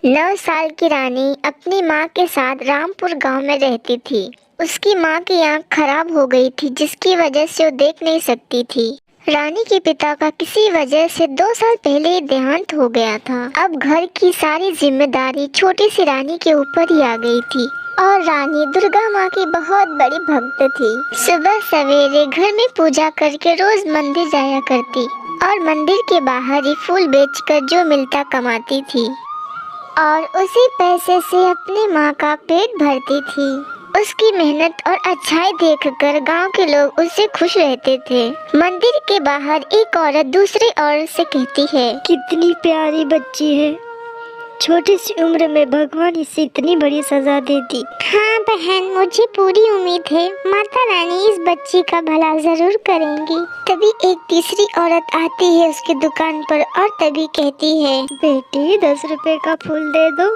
9 साल की रानी अपनी माँ के साथ रामपुर गांव में रहती थी। उसकी माँ की आंख खराब हो गई थी, जिसकी वजह से वो देख नहीं सकती थी। रानी के पिता का किसी वजह से 2 साल पहले ही देहांत हो गया था। अब घर की सारी जिम्मेदारी छोटी सी रानी के ऊपर ही आ गई थी और रानी दुर्गा माँ की बहुत बड़ी भक्त थी। सुबह सवेरे घर में पूजा करके रोज मंदिर जाया करती और मंदिर के बाहर ही फूल बेचकर जो मिलता कमाती थी और उसी पैसे से अपनी माँ का पेट भरती थी। उसकी मेहनत और अच्छाई देखकर गांव के लोग उससे खुश रहते थे। मंदिर के बाहर एक औरत दूसरी औरत से कहती है, कितनी प्यारी बच्ची है, छोटी सी उम्र में भगवान इसे इतनी बड़ी सजा दे दी। हाँ बहन, मुझे पूरी उम्मीद है माता रानी इस बच्ची का भला जरूर करेंगी। तभी एक तीसरी औरत आती है उसकी दुकान पर और तभी कहती है, बेटी 10 रुपए का फूल दे दो।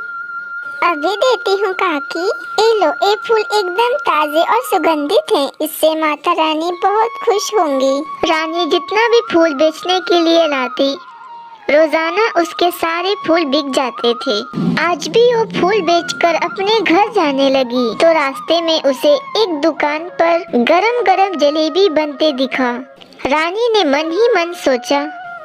अभी देती हूँ काकी। ये लो, ये फूल एकदम ताजे और सुगंधित हैं। इससे माता रानी बहुत खुश होंगी। रानी जितना भी फूल बेचने के लिए लाती, रोजाना उसके सारे फूल बिक जाते थे। आज भी वो फूल बेचकर अपने घर जाने लगी तो रास्ते में उसे एक दुकान पर गरम गरम जलेबी बनते दिखा। रानी ने मन ही मन सोचा,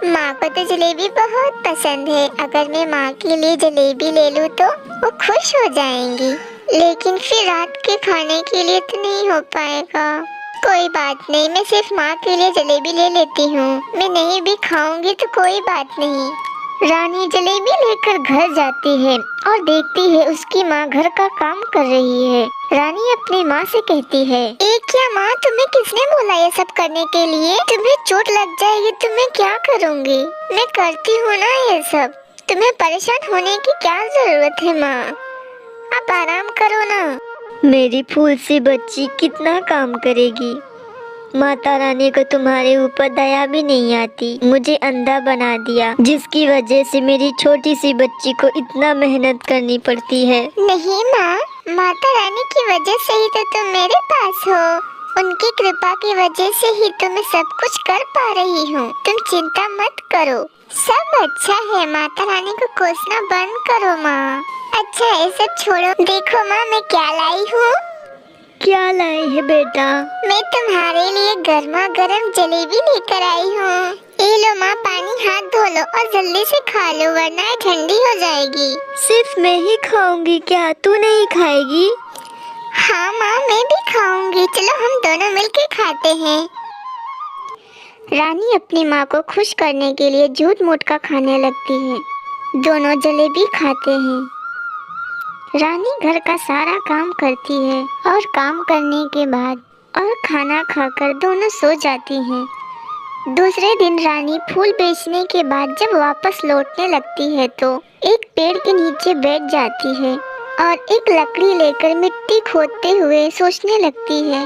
माँ को तो जलेबी बहुत पसंद है। अगर मैं माँ के लिए जलेबी ले लूँ तो वो खुश हो जाएंगी। लेकिन फिर रात के खाने के लिए तो नहीं हो पाएगा। कोई बात नहीं, मैं सिर्फ माँ के लिए जलेबी ले लेती हूँ। मैं नहीं भी खाऊंगी तो कोई बात नहीं। रानी जलेबी लेकर घर जाती है और देखती है उसकी माँ घर का काम कर रही है। रानी अपनी माँ से कहती है, ए क्या माँ, तुम्हें किसने बोला ये सब करने के लिए? तुम्हें चोट लग जाएगी तो मैं क्या करूँगी? मैं करती हूँ ना ये सब। तुम्हें परेशान होने की क्या जरूरत है माँ? आप आराम करो ना। मेरी फूल सी बच्ची कितना काम करेगी। माता रानी को तुम्हारे ऊपर दया भी नहीं आती। मुझे अंधा बना दिया, जिसकी वजह से मेरी छोटी सी बच्ची को इतना मेहनत करनी पड़ती है। नहीं माँ, माता रानी की वजह से ही तो तुम मेरे पास हो। उनकी कृपा की वजह से ही तो मैं सब कुछ कर पा रही हूँ। तुम चिंता मत करो, सब अच्छा है। माता रानी को कोसना बंद करो माँ। अच्छा ये सब छोड़ो, देखो माँ मैं क्या लाई हूँ। क्या लाई है बेटा? मैं तुम्हारे लिए गर्मा गर्म जलेबी लेकर आई हूँ। ये लो माँ, पानी हाथ धो लो और जल्दी से खा लो वरना ये ठंडी हो जाएगी। सिर्फ मैं ही खाऊंगी क्या, तू नहीं खाएगी? हाँ माँ, मैं भी खाऊंगी। चलो हम दोनों मिलकर खाते हैं। रानी अपनी माँ को खुश करने के लिए झूठ मूठ का खाने लगती है। दोनों जलेबी खाते हैं। रानी घर का सारा काम करती है और काम करने के बाद और खाना खाकर दोनों सो जाती हैं। दूसरे दिन रानी फूल बेचने के बाद जब वापस लौटने लगती है तो एक पेड़ के नीचे बैठ जाती है और एक लकड़ी लेकर मिट्टी खोदते हुए सोचने लगती है,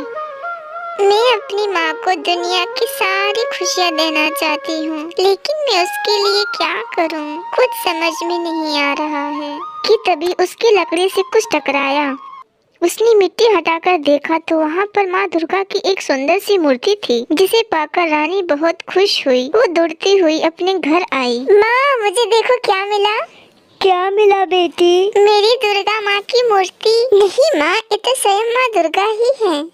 मैं अपनी माँ को दुनिया की सारी खुशियाँ देना चाहती हूँ, लेकिन मैं उसके लिए क्या करूँ? कुछ समझ में नहीं आ रहा है। कि तभी उसकी लकड़ी से कुछ टकराया। उसने मिट्टी हटाकर देखा तो वहाँ पर माँ दुर्गा की एक सुंदर सी मूर्ति थी, जिसे पाकर रानी बहुत खुश हुई। वो दौड़ती हुई अपने घर आई। माँ, मुझे देखो क्या मिला। क्या मिला बेटी? मेरी दुर्गा माँ की मूर्ति। नहीं माँ, ये तो स्वयं माँ दुर्गा ही है।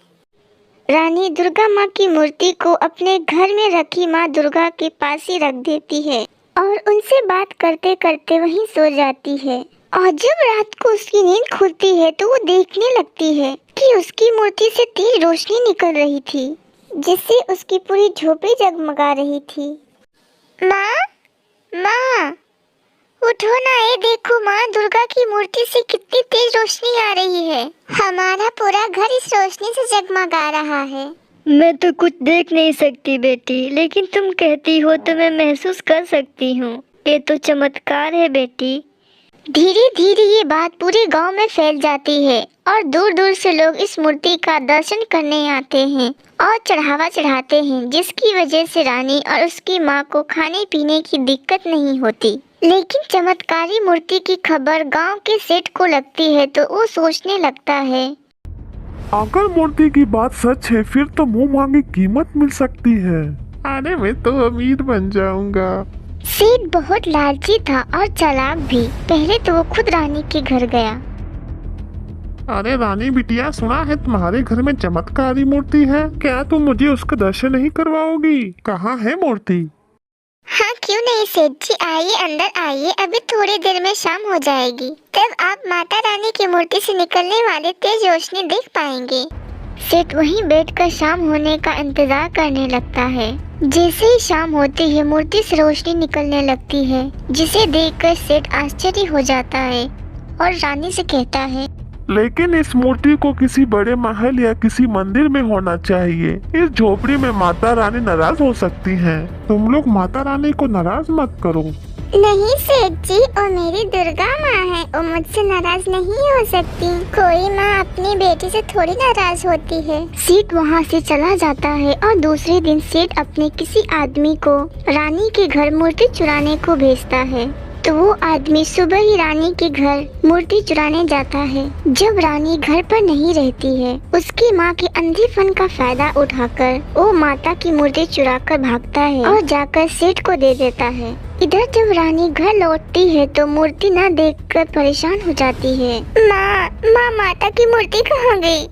रानी दुर्गा माँ की मूर्ति को अपने घर में रखी माँ दुर्गा के पास ही रख देती है और उनसे बात करते करते वहीं सो जाती है। और जब रात को उसकी नींद खुलती है तो वो देखने लगती है कि उसकी मूर्ति से तेज रोशनी निकल रही थी, जिससे उसकी पूरी झोपड़ी जगमगा रही थी। माँ, माँ, उठो ना। ये देखो माँ दुर्गा की मूर्ति से कितनी तेज रोशनी आ रही है। हमारा पूरा घर इस रोशनी से जगमगा रहा है। मैं तो कुछ देख नहीं सकती बेटी, लेकिन तुम कहती हो तो मैं महसूस कर सकती हूँ। ये तो चमत्कार है बेटी। धीरे धीरे ये बात पूरे गांव में फैल जाती है और दूर दूर से लोग इस मूर्ति का दर्शन करने आते हैं और चढ़ावा चढ़ाते हैं, जिसकी वजह से रानी और उसकी माँ को खाने पीने की दिक्कत नहीं होती। लेकिन चमत्कारी मूर्ति की खबर गांव के सेठ को लगती है तो वो सोचने लगता है, अगर मूर्ति की बात सच है फिर तो मुंह मांगी कीमत मिल सकती है। अरे मैं तो अमीर बन जाऊंगा। सेठ बहुत लालची था और चालाक भी। पहले तो वो खुद रानी के घर गया। अरे रानी बिटिया, सुना है तुम्हारे घर में चमत्कारी मूर्ति है। क्या तुम मुझे उसका दर्शन नहीं करवाओगी? कहाँ है मूर्ति? हाँ क्यों नहीं सेठ जी, आइए अंदर आइए। अभी थोड़ी देर में शाम हो जाएगी, तब आप माता रानी की मूर्ति से निकलने वाले तेज रोशनी देख पाएंगे। सेठ वहीं बैठकर शाम होने का इंतजार करने लगता है। जैसे ही शाम होती है मूर्ति से रोशनी निकलने लगती है, जिसे देखकर सेठ आश्चर्य हो जाता है और रानी से कहता है, लेकिन इस मूर्ति को किसी बड़े महल या किसी मंदिर में होना चाहिए। इस झोपड़ी में माता रानी नाराज हो सकती हैं। तुम लोग माता रानी को नाराज मत करो। नहीं सेठ जी, वो मेरी दुर्गा माँ है, वो मुझसे नाराज नहीं हो सकती। कोई माँ अपनी बेटी से थोड़ी नाराज होती है। सेठ वहाँ से चला जाता है और दूसरे दिन सेठ अपने किसी आदमी को रानी के घर मूर्ति चुराने को भेजता है। तो वो आदमी सुबह ही रानी के घर मूर्ति चुराने जाता है। जब रानी घर पर नहीं रहती है, उसकी माँ के अंधेपन का फायदा उठाकर वो माता की मूर्ति चुराकर भागता है और जाकर सेठ को दे देता है। इधर जब रानी घर लौटती है तो मूर्ति न देखकर परेशान हो जाती है। माँ माता की मूर्ति कहाँ गई?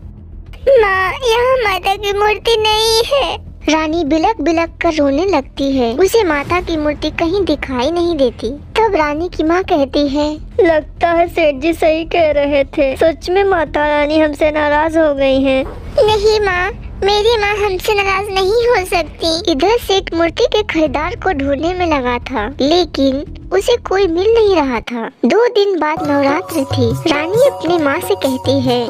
माँ, यहाँ माता की मूर्ति नहीं है। रानी बिलक बिलक कर रोने लगती है। उसे माता की मूर्ति कहीं दिखाई नहीं देती। तब रानी की माँ कहती है, लगता है सेठ जी सही कह रहे थे, सच में माता रानी हमसे नाराज हो गई हैं। नहीं माँ, मेरी माँ हमसे नाराज नहीं हो सकती। इधर सेठ मूर्ति के खरीदार को ढूंढने में लगा था, लेकिन उसे कोई मिल नहीं रहा था। 2 दिन बाद नवरात्र थी। रानी अपनी माँ से कहती है,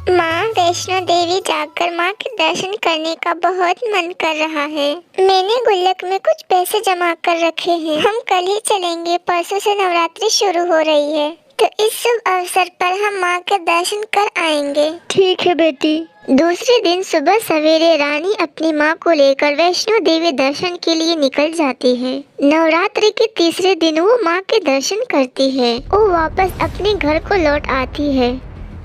माँ, वैष्णो देवी जाकर माँ के दर्शन करने का बहुत मन कर रहा है। मैंने गुल्लक में कुछ पैसे जमा कर रखे हैं। हम कल ही चलेंगे, परसों से नवरात्रि शुरू हो रही है, तो इस शुभ अवसर पर हम माँ के दर्शन कर आएंगे। ठीक है बेटी। दूसरे दिन सुबह सवेरे रानी अपनी माँ को लेकर वैष्णो देवी दर्शन के लिए निकल जाती है। नवरात्रि के तीसरे दिन वो माँ के दर्शन करती है। वो वापस अपने घर को लौट आती है।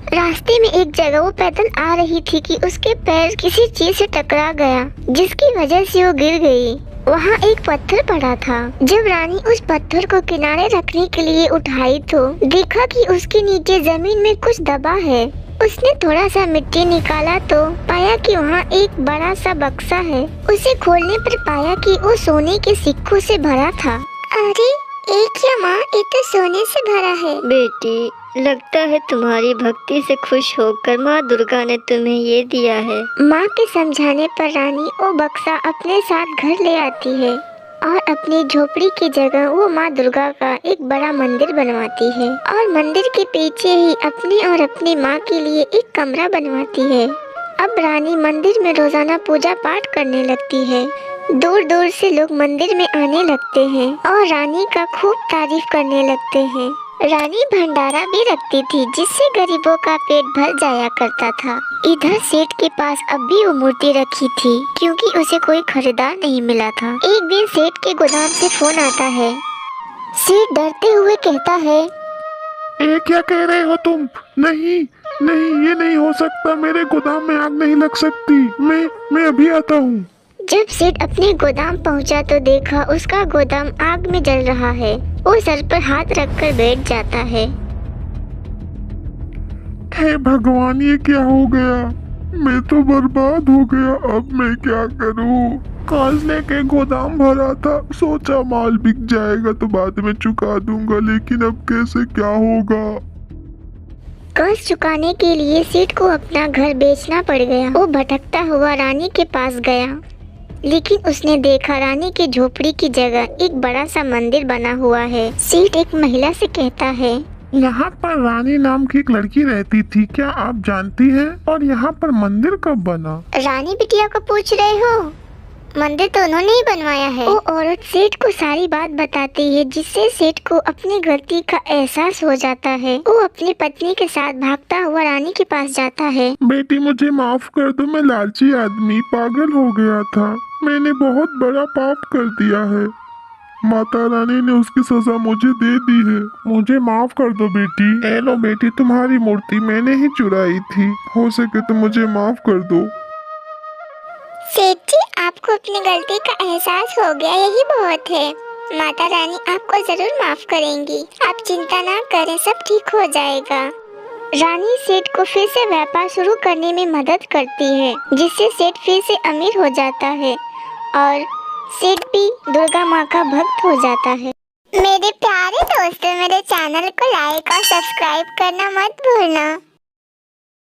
रास्ते में एक जगह वो पैदल आ रही थी कि उसके पैर किसी चीज से टकरा गया, जिसकी वजह से वो गिर गई। वहाँ एक पत्थर पड़ा था। जब रानी उस पत्थर को किनारे रखने के लिए उठाई तो देखा कि उसके नीचे जमीन में कुछ दबा है। उसने थोड़ा सा मिट्टी निकाला तो पाया कि वहाँ एक बड़ा सा बक्सा है। उसे खोलने पर पाया कि वो सोने के सिक्कों से भरा था। अरे ये क्या माँ, ये तो सोने से भरा है। बेटी, लगता है तुम्हारी भक्ति से खुश होकर माँ दुर्गा ने तुम्हें ये दिया है। माँ के समझाने पर रानी वो बक्सा अपने साथ घर ले आती है और अपनी झोपड़ी की जगह वो माँ दुर्गा का एक बड़ा मंदिर बनवाती है और मंदिर के पीछे ही अपनी और अपनी माँ के लिए एक कमरा बनवाती है। अब रानी मंदिर में रोजाना पूजा पाठ करने लगती है। दूर दूर से लोग मंदिर में आने लगते हैं और रानी का खूब तारीफ करने लगते हैं। रानी भंडारा भी रखती थी, जिससे गरीबों का पेट भर जाया करता था। इधर सेठ के पास अब भी वो मूर्ति रखी थी, क्योंकि उसे कोई खरीदार नहीं मिला था। एक दिन सेठ के गोदाम से फोन आता है। सेठ डरते हुए कहता है, ये क्या कह रहे हो तुम? नहीं नहीं, ये नहीं हो सकता। मेरे गोदाम में आग नहीं लग सकती। मैं अभी आता हूँ। जब सेठ अपने गोदाम पहुंचा तो देखा उसका गोदाम आग में जल रहा है। वो सर पर हाथ रखकर बैठ जाता है। हे भगवान, ये क्या हो गया? मैं तो बर्बाद हो गया। अब मैं क्या करूँ? कर्ज लेके गोदाम भरा था, सोचा माल बिक जाएगा तो बाद में चुका दूंगा, लेकिन अब कैसे क्या होगा? कर्ज चुकाने के लिए सेठ को अपना घर बेचना पड़ गया। वो भटकता हुआ रानी के पास गया, लेकिन उसने देखा रानी की झोपड़ी की जगह एक बड़ा सा मंदिर बना हुआ है। सेठ एक महिला से कहता है, यहाँ पर रानी नाम की एक लड़की रहती थी, क्या आप जानती हैं? और यहाँ पर मंदिर कब बना? रानी बिटिया को पूछ रहे हो? मंदिर तो उन्होंने ही बनवाया है। वो औरत सेठ को सारी बात बताती है, जिससे सेठ को अपनी गलती का एहसास हो जाता है। वो अपनी पत्नी के साथ भागता हुआ रानी के पास जाता है। बेटी, मुझे माफ कर दो। मैं लालची आदमी पागल हो गया था। मैंने बहुत बड़ा पाप कर दिया है। माता रानी ने उसकी सजा मुझे दे दी है। मुझे माफ कर दो बेटी। ए लो बेटी, तुम्हारी मूर्ति मैंने ही चुराई थी। हो सके तो मुझे माफ कर दो। सेठ जी, आप आपको अपनी गलती का एहसास हो गया, यही बहुत है। माता रानी आपको जरूर माफ करेंगी, आप चिंता ना करें, सब ठीक हो जाएगा। रानी सेठ को फिर से व्यापार शुरू करने में मदद करती है, जिससे सेठ फिर से अमीर हो जाता है और सेठ भी दुर्गा माँ का भक्त हो जाता है। मेरे प्यारे दोस्तों, मेरे चैनल को लाइक और सब्सक्राइब करना मत भूलना।